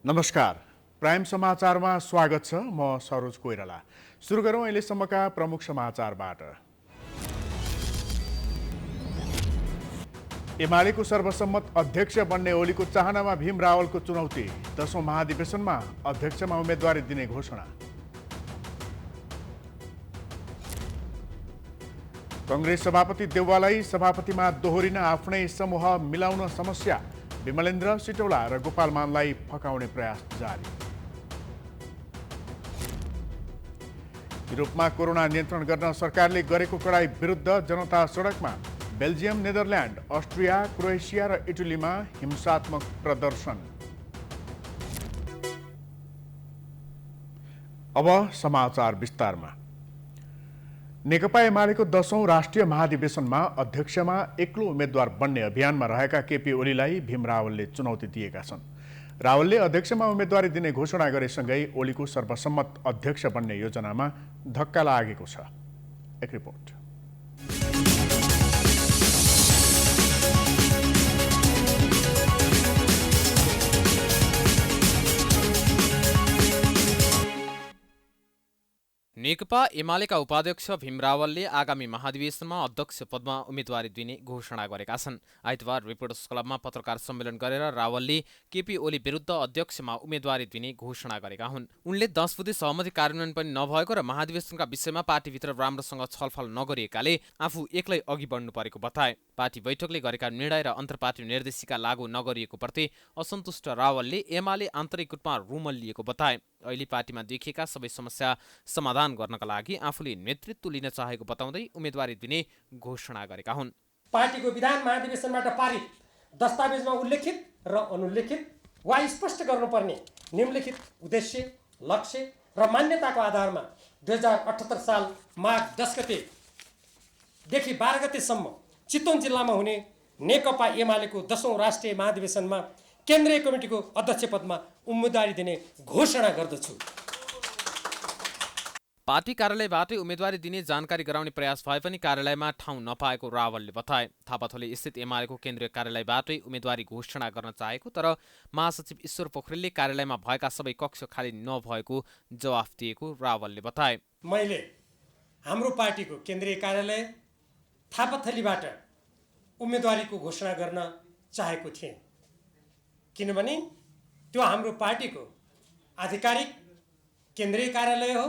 नमस्कार, प्राइम समाचारमा स्वागत छ। म सरोज कोइराला। सुरु गरौँ अहिलेसम्मका प्रमुख समाचारबाट। एमालेको सर्वसम्मत अध्यक्ष बन्ने ओलीको चाहनामा भीम रावलको चुनौती। 10औं महाधिवेशनमा अध्यक्षमा उम्मेदवारी दिने घोषणा। कङ्ग्रेस सभापति देउवालाई सभापतिमा दोहोरिन आफ्नै समूह मिलाउन समस्या। विमलेन्द्र सिटौला र गोपाल मानलाई फकाउने प्रयास जारी। युरोपमा कोरोना नियन्त्रण गर्न सरकारले गरेको कडाई विरुद्ध जनता सडकमा। बेल्जियम, नेदरल्यान्ड, अस्ट्रिया, क्रोएसिया र इटलीमा हिंसात्मक प्रदर्शन। अब समाचार विस्तारमा। नेकपा एमालेको 10औं राष्ट्रिय महाधिवेशनमा अध्यक्षमा एक्लो उम्मेद्वार बन्ने अभियानमा रहेका केपी ओलीलाई भीम रावलले चुनौती दिएका छन्। रावलले अध्यक्षमा उम्मेदवारी दिने घोषणा गरेसँगै ओलीको सर्वसम्मत अध्यक्ष बन्ने योजनामा धक्का लागेको छ। एक रिपोर्ट। नेकपा एमालेका उपाध्यक्ष भीम रावलले आगामी महाधिवेशनमा अध्यक्ष पदमा उम्मेदवारी दिने घोषणा गरेका छन्। आइतबार रिपोर्टर्स क्लबमा पत्रकार सम्मेलन गरेर रावलले केपी ओली विरुद्ध अध्यक्षमा उम्मेदवारी दिने घोषणा गरेका हुन्। उनले 10 बुँदे सहमति कार्यान्वयन पनि नभएको र महाधिवेशनका विषयमा पार्टीभित्र राम्रोसँग छलफल नगरिएकाले आफू एक्लै अघि बढ्नु परेको बताए। पार्टी बैठकले गरेका निर्णय र अन्तर्पार्टी निर्देशिका लागू नगरिएको प्रति असन्तुष्ट रावलले एमाले आन्तरिक रूपमा रुमल्लिएको बताए। अहिले पार्टीमा देखिएका सबै समस्या समाधान गर्नका लागि आफूले नेतृत्व लिन चाहेको बताउँदै उम्मेदवारी दिने घोषणा गरेका हुन्। पार्टीको विधान महाधिवेशनबाट पारित दस्तावेजमा उल्लेखित र अनुल्लेखित वा स्पष्ट गर्नुपर्ने निम्नलिखित उद्देश्य, लक्ष्य र मान्यताको आधारमा 2078 साल माघ 10 गतेदेखि 12 गतेसम्म चितवन जिल्लामा हुने नेकपा एमालेको 10औं राष्ट्रिय महाधिवेशनमा केन्द्रीय कमिटीको अध्यक्ष पदमा उम्मेदवारी दिने घोषणा गर्दछु। पार्टी कार्यालयबाटै उम्मेदवारी दिने जानकारी गराउने प्रयास भए पनि कार्यालयमा ठाउँ नपाएको रावलले बताए। थापाथली स्थित एमालेको केन्द्रीय कार्यालयबाटै उम्मेदवारी घोषणा गर्न चाहेको तर महासचिव ईश्वर पोखरेलले कार्यालयमा भएका सबै कक्ष खाली नभएको जवाफ दिएको रावलले बताए। मैले हाम्रो पार्टीको केन्द्रीय कार्यालय थापाथलीबाट उम्मेदवारीको घोषणा गर्न चाहेको थिएँ, किनभने त्यो हाम्रो पार्टीको आधिकारिक केन्द्रीय कार्यालय हो।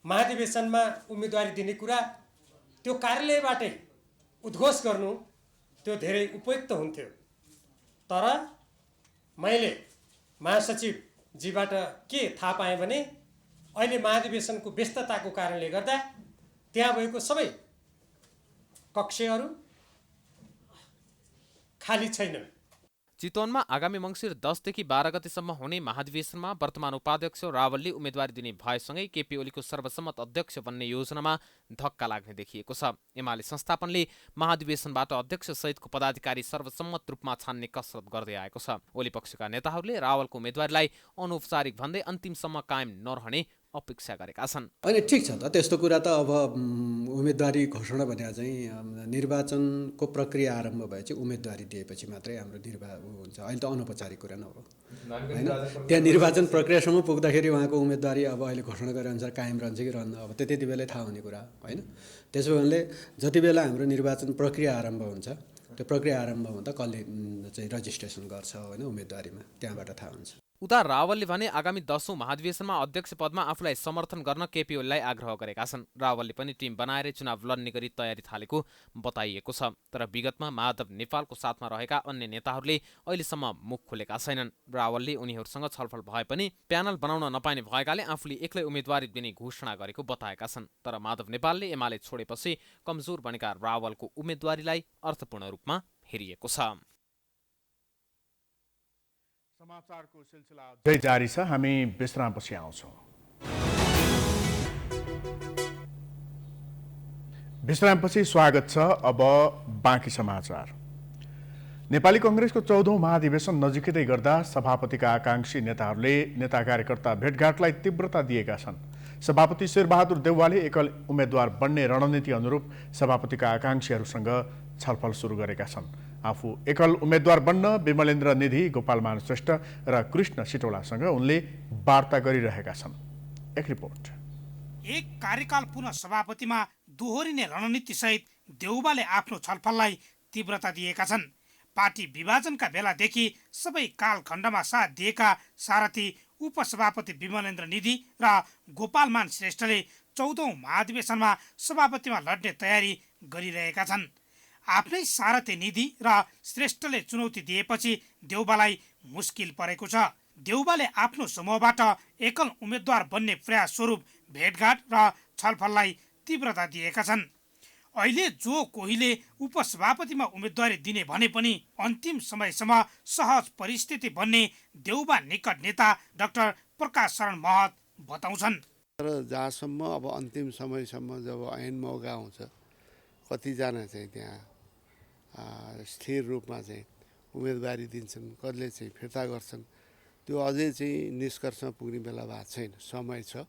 महाधिवेशनमा उम्मेदवारी दिने कुरा त्यो कार्यालयबाटै उद्घोष गर्नु त्यो धेरै उपयुक्त हुन्थ्यो। तर मैले महासचिवजीबाट के थाहा पाएँ भने अहिले महाधिवेशनको व्यस्तताको कारणले गर्दा त्यहाँ भएको सबै कक्षहरू खाली छैनन्। चितवनमा आगामी मङ्सिर 10 देखि 12 गतेसम्म हुने महाधिवेशनमा वर्तमान उपाध्यक्ष रावलले उम्मेदवारी दिने भएसँगै केपी ओलीको सर्वसम्मत अध्यक्ष बन्ने योजनामा धक्का लाग्ने देखिएको छ। एमाले संस्थापनले महाधिवेशनबाट अध्यक्ष सहितको पदाधिकारी सर्वसम्मत रूपमा छान्ने कसरत गर्दै आएको छ। ओली पक्षका नेताहरूले रावलको उम्मेदवारीलाई अनौपचारिक भन्दै अन्तिमसम्म कायम नरहने अपेक्षा गरेका छन्। होइन, ठिक छ त, त्यस्तो कुरा त अब उम्मेदवारी घोषणा भने चाहिँ निर्वाचनको प्रक्रिया आरम्भ भएपछि उम्मेदवारी दिएपछि मात्रै हाम्रो हुन्छ। अहिले त अनौपचारिक कुरा न हो, होइन? त्यहाँ निर्वाचन प्रक्रियासम्म पुग्दाखेरि उहाँको उम्मेदवारी अब अहिले घोषणा गरे अनुसार कायम रहन्छ कि रहन्न, अब त्यति बेलै थाहा हुने कुरा होइन। त्यसो भने जति बेला हाम्रो निर्वाचन प्रक्रिया आरम्भ हुन्छ त्यो प्रक्रिया आरम्भ हुँदा कसले चाहिँ रजिस्ट्रेसन गर्छ होइन उम्मेदवारीमा, त्यहाँबाट थाहा हुन्छ। उता रावलले भने आगामी 10औं महाधिवेशनमा अध्यक्ष पदमा आफूलाई समर्थन गर्न केपी ओलीलाई आग्रह गरेका छन्। रावलले पनि टिम बनाएर चुनाव लड्ने गरी तयारी थालेको बताइएको छ। तर विगतमा माधव नेपालको साथमा रहेका अन्य नेताहरूले अहिलेसम्म मुख खोलेका छैनन्। रावलले उनीहरूसँग छलफल भए पनि प्यानल बनाउन नपाइने भएकाले आफूले एक्लै उम्मेदवारी दिने घोषणा गरेको बताएका छन्। तर माधव नेपालले एमाले छोडेपछि कमजोर बनेका रावलको उम्मेदवारीलाई अर्थपूर्ण रूपमा हेरिएको छ। समाचारको सिलसिला अझै जारी छ। हामी विश्रामपछि आउँछौँ। विश्रामपछि स्वागत छ। अब बाँकी समाचार। नेपाली कङ्ग्रेसको 14औं महाधिवेशन नजिकै गर्दा सभापतिका आकांक्षी नेताहरूले नेता कार्यकर्ता भेटघाटलाई तीव्रता दिएका छन्। सभापति शेरबहादुर देउवाले एकल उम्मेद्वार बन्ने रणनीति अनुरूप सभापतिका आकांक्षीहरूसँग छलफल सुरु गरेका छन्। आफू एकल उम्मेद्वार बन्न विमलेन्द्र निधि, गोपालमान श्रेष्ठ र कृष्ण सिटौलासँग उनले वार्ता गरिरहेका छन्। एक रिपोर्ट। एक कार्यकाल पुनः सभापतिमा दोहोरिने रणनीतिसहित देउबाले आफ्नो छलफललाई तीव्रता दिएका छन्। पार्टी विभाजनका बेलादेखि सबै कालखण्डमा साथ दिएका सारथी उपसभापति विमलेन्द्र निधि र गोपालमान श्रेष्ठले 14औं महाधिवेशनमा सभापतिमा लड्ने तयारी गरिरहेका छन्। आफ्नै सारथी निधि र श्रेष्ठले चुनौती दिएपछि देउबालाई मुस्किल परेको छ। देउबाले आफ्नो समूहबाट एकल उम्मेद्वार बन्ने प्रयास स्वरूप भेटघाट र छलफललाई तीव्रता दिएका छन्। अहिले जो कोहीले उपसभापतिमा उम्मेदवारी दिने भने पनि अन्तिम समयसम्म सहज परिस्थिति बन्ने देउबा निकट नेता डाक्टर प्रकाश शरण महत बताउँछन्। तर जहाँसम्म अब अन्तिम समयसम्म जब ऐन मौका आउँछ, कतिजना चाहिँ त्यहाँ स्थिर रूपमा चाहिँ उम्मेदवारी दिन्छन्, कतिले चाहिँ फिर्ता गर्छन्, त्यो अझै चाहिँ निष्कर्षमा पुग्ने बेला भएको छैन, समय छ।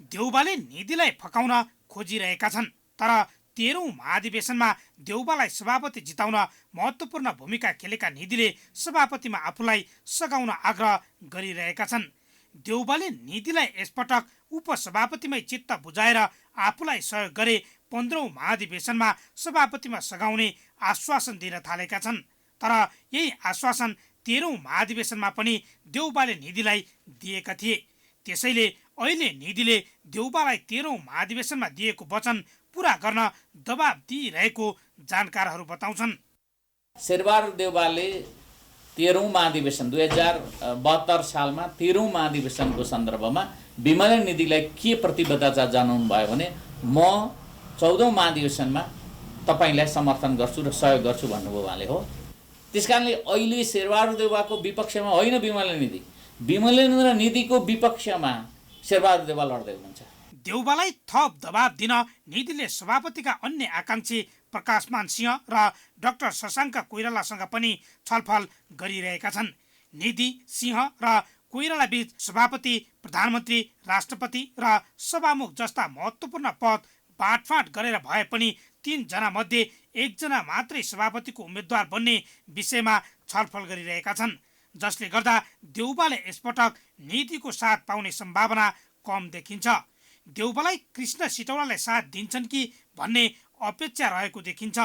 देउबाले निधिलाई फकाउन खोजिरहेका छन्, तर 13औं महाधिवेशनमा देउबालाई सभापति जिताउन महत्त्वपूर्ण भूमिका खेलेका निधिले सभापतिमा आफूलाई सघाउन आग्रह गरिरहेका छन्। देउबाले निधिलाई यसपटक उपसभापतिमै चित्त बुझाएर आफूलाई सहयोग गरे 15औं महाधिवेशनमा सभापतिमा सघाउने आश्वासन दिन थालेका छन्। तर यही आश्वासन 13औं महाधिवेशनमा पनि देउबाले निधिलाई दिएका थिए। त्यसैले अहिले निधिले देउबालाई 13औं महाधिवेशनमा दिएको वचन पूरा गर्न दबाब दिइरहेको जानकारहरू बताउँछन्। शेरबहादुर देउबाले 13औं महाधिवेशन 2072 सालमा 13औं महाधिवेशनको सन्दर्भमा विमलेन्द्र निधिलाई के प्रतिबद्धता जनाउनु भयो भने म 14औं महाधिवेशनमा तपाईलाई समर्थन गर्छु र सहयोग गर्छु भन्नुभयो उहाँले हो। त्यसकारणले अहिले शेरबहादुर देउबाको विपक्षमा होइन विमलेन्द्र निधिको विपक्षमा शेरबहादुर देउबा लड्दै हुनुहुन्छ। देउबालाई थप दबाब दिन निधिले सभापतिका अन्य आकांक्षी प्रकाशमान सिंह र डाक्टर शशाङ्क कोइरालासँग पनि छलफल गरिरहेका छन्। निधि, सिंह र कोइराला बीच सभापति, प्रधानमन्त्री, राष्ट्रपति र सभामुख जस्ता महत्त्वपूर्ण पद बाँडफाँड गरेर भए पनि 3 जना मध्ये 1 जना मात्रै सभापतिको उम्मेद्वार बन्ने विषयमा छलफल गरिरहेका छन्, जसले गर्दा देउबाले यसपटक निधिको साथ पाउने सम्भावना कम देखिन्छ। देउबालाई कृष्ण सिटौलाले साथ दिन्छन् कि भन्ने अपेक्षा रहेको देखिन्छ।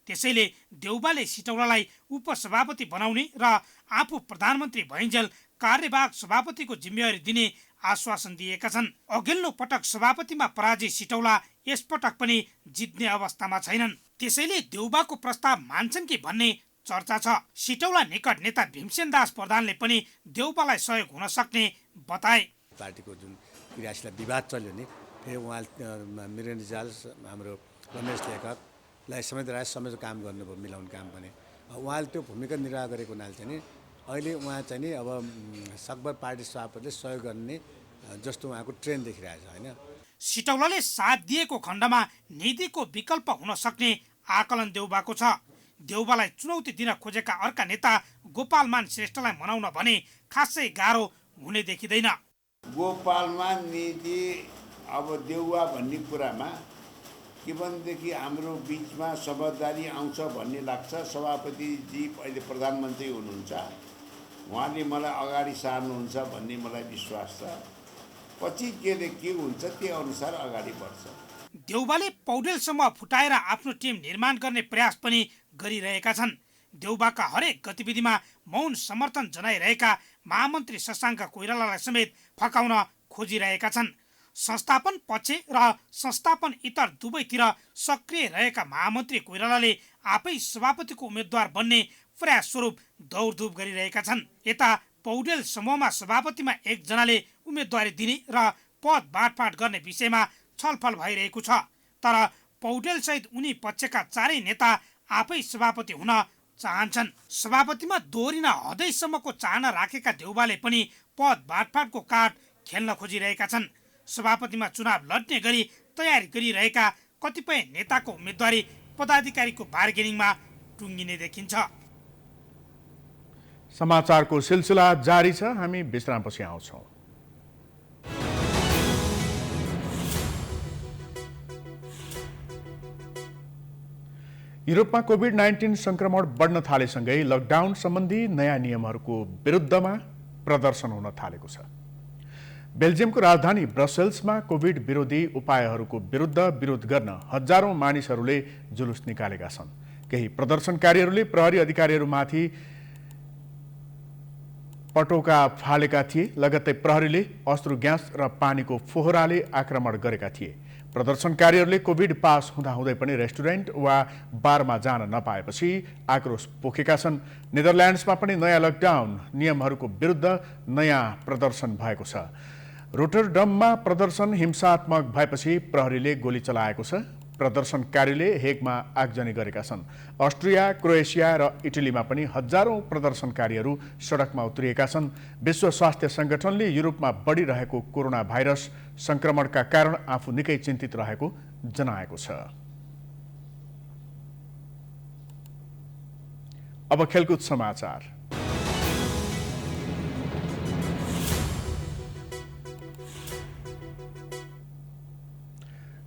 त्यसैले देउबाले सिटौलालाई उपसभापति बनाउने र आफू प्रधानमन्त्री भइन्जेल कार्यवाहक सभापतिको जिम्मेवारी दिने आश्वासन दिएका छन्। अघिल्लो पटक सभापतिमा पराजित सिटौला यसपटक पनि जित्ने अवस्थामा छैनन्। त्यसैले देउबाको प्रस्ताव मान्छन् कि भन्ने चर्चा छ। सिटौला निकट नेता भीमसेन दास प्रधानले पनि देउबालाई सहयोग हुन सक्ने बताए। पार्टीको जुन क्रियाशील विवाद चल्यो नि, फेरि उहाँ मेरो रिजाल हाम्रो रमेश लेखकलाई समेत राज काम गर्नुभयो, मिलाउने काम भने उहाँले त्यो भूमिका निर्वाह गरेको हुनाले चाहिँ अहिले उहाँ चाहिँ नि अब सकभर पार्टी सभापतिले सहयोग गर्ने जस्तो उहाँको ट्रेन्ड देखिरहेछ होइन। सिटौलाले साथ दिएको खण्डमा निधिको विकल्प हुन सक्ने आकलन देउबाको छ। देउबालाई चुनौती दिन खोजेका अर्का नेता गोपालमान श्रेष्ठलाई मनाउन भने खासै गाह्रो हुने देखिँदैन। गोपालमान निधि अब देउवा भन्ने कुरामा के भनेदेखि हाम्रो बिचमा समझदारी आउँछ भन्ने लाग्छ। सभापतिजी अहिले प्रधानमन्त्री हुनुहुन्छ, उहाँले मलाई अगाडि सार्नुहुन्छ भन्ने मलाई विश्वास छ। पछि के हुन्छ त्यो अनुसार अगाडि बढ्छ। देउबाले पौडेलसम्म फुटाएर आफ्नो टिम निर्माण गर्ने प्रयास पनि गरिरहेका छन्। देउबाका हरेक गतिविधिमा मौन समर्थन जनाइरहेका महामन्त्री शशाङ्क कोइरालालाई समेत फकाउन खोजिरहेका छन्। संस्थापन पक्ष र संस्थापन इतर दुवैतिर सक्रिय रहेका महामन्त्री कोइरालाले आफै सभापतिको उम्मेद्वार बन्ने प्रयास स्वरूप दौडधुप गरिरहेका छन्। यता पौडेल समूहमा सभापतिमा 1 जनाले उम्मेदवारी दिने र पद बाँडफाँड गर्ने विषयमा छलफल भइरहेको छ। तर पौडेल सहित उनी पक्षका 4 नेता आफै सभापति हुन चाहन्छन्। सभापतिमा दोहोरिन हदैसम्मको चाहना राखेका देउबाले पनि पद बाँडफाँडको कार्ड खेल्न खोजिरहेका छन्। सभापतिमा चुनाव लड्ने गरी तयारी गरिरहेका कतिपय नेताको उम्मेदवारी पदाधिकारीको बार्गेनिङमा टुङ्गिने देखिन्छ। समाचारको सिलसिला जारी छ, हामी विश्रामपछि आउँछौँ। युरोपमा कोभिड-19 संक्रमण बढ्न थालेसँगै लकडाउन सम्बन्धी नयाँ नियमहरूको विरुद्धमा प्रदर्शन हुन थालेको छ। बेल्जियमको राजधानी ब्रसेल्समा कोभिड विरोधी उपायहरूको विरोध गर्न हजारौं मानिसहरूले जुलुस निकालेका छन्। केही प्रदर्शनकारीहरूले प्रहरी अधिकारीहरूमाथि पटौका फालेका थिए। लगत्तै प्रहरीले अश्रु ग्यास र पानीको फोहराले आक्रमण गरेका थिए। प्रदर्शनकारीहरूले कोभिड पास हुँदाहुँदै पनि रेस्टुरेन्ट वा बारमा जान नपाएपछि आक्रोश पोखेका छन्। नेदरल्यान्ड्समा पनि नयाँ लकडाउन नियमहरूको विरुद्ध नयाँ प्रदर्शन भएको छ। रोटरडममा प्रदर्शन हिंसात्मक भएपछि प्रहरीले गोली चलाएको छ। प्रदर्शनकारीले हेगमा आगजनी गरेका छन्। अस्ट्रिया, क्रोएसिया र इटलीमा पनि हजारौं प्रदर्शनकारीहरू सडकमा उत्रिएका छन्। विश्व स्वास्थ्य संगठनले युरोपमा बढिरहेको कोरोना भाइरस संक्रमणका कारण आफू निकै चिन्तित रहेको जनाएको छ। अब खेलकुद समाचार।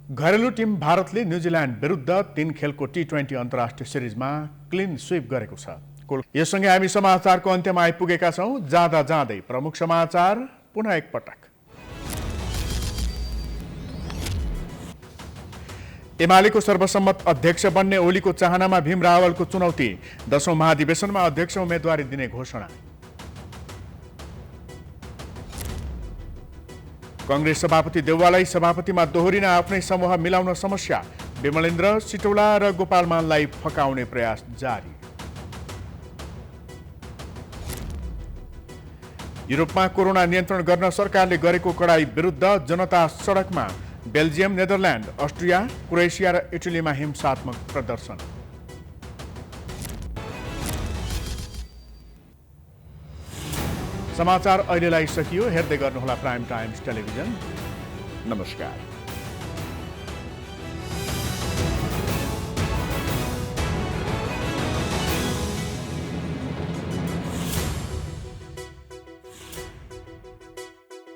घरेलु टिम भारतले न्युजिल्यान्ड विरुद्ध 3 खेलको T20 अन्तर्राष्ट्रिय सिरिजमा क्लिन स्वीप गरेको छ। यससँगै हामी समाचारको अन्त्यमा आइपुगेका छौं। जाँदा जाँदै प्रमुख समाचार पुनः एकपटक। एमालेको सर्वसम्मत अध्यक्ष बन्ने ओलीको चाहनामा भीम रावलको चुनौती। 10औं महाधिवेशनमा अध्यक्ष उम्मेदवारी दिने घोषणा। कांग्रेस सभापति देउवालाई सभापतिमा दोहोरिन आफ्नै समूह मिलाउन समस्या। विमलेन्द्र सिटौला र गोपालमानलाई फकाउने प्रयास जारी। युरोपमा कोरोना नियन्त्रण गर्न सरकारले गरेको कडाई विरुद्ध जनता सडकमा। बेल्जियम, नेदरल्यान्ड, अस्ट्रिया, क्रोएसिया र इटलीमा हिंसात्मक प्रदर्शन। समाचार अहिलेलाई सकियो। हेर्दै गर्नुहोला प्राइम टाइम्स टेलिभिजन। नमस्कार।